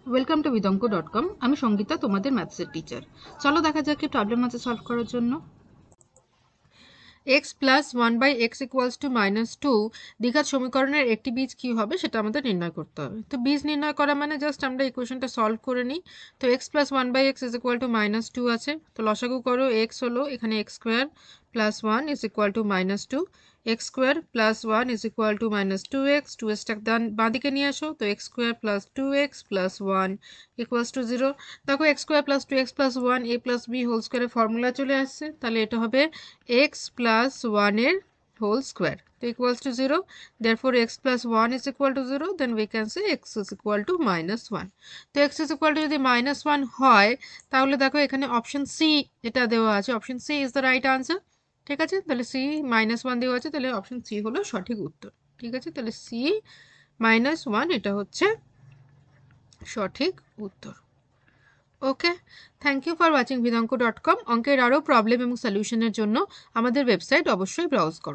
Welcome to vidonko.com। আমি সঙ্গীতা, তোমাদের ম্যাথসের teacher. চলো দেখা যাক কি প্রবলেম আছে সলভ করার জন্য। x plus 1/x equals to -2 দ্বিঘাত সমীকরণের একটি বীজ কি হবে সেটা আমাদের নির্ণয় করতে হবে। তো বীজ নির্ণয় করা মানে জাস্ট আমরা ইকুয়েশনটা সলভ করে নিই। তো x plus 1/x is equal to -2 আছে, তো লসাগু করো। x হলো এখানে x square plus 1 is equal to -2, x square plus 1 is equal to -2x, 2xটা বাঁ দিকে নিয়ে আসো। তো x square plus 2x plus 1 equals to 0। দেখো x square plus 2x plus 1 a plus b whole স্কোয়ারের ফর্মুলা চলে আসছে, তাহলে এটা হবে x প্লাস 1 এর হোল স্কোয়ার, তো equals to 0। therefore x plus 1 is equal to 0, then we can say x is equal to -1। তো x is equal to যদি -1 হয় তাহলে দেখো এখানে অপশন সি এটা দেওয়া আছে, option C is the right answer. ঠিক আছে, তাহলে সি -1 দেওয়া আছে, তাহলে অপশন সি হলো সঠিক উত্তর। ঠিক আছে, তাহলে সি -1 এটা হচ্ছে সঠিক উত্তর। Okay, thank you for watching vidonko.com। অঙ্কের আরও প্রবলেম এবং সলিউশনের জন্য আমাদের ওয়েবসাইট অবশ্যই ব্রাউজ করো।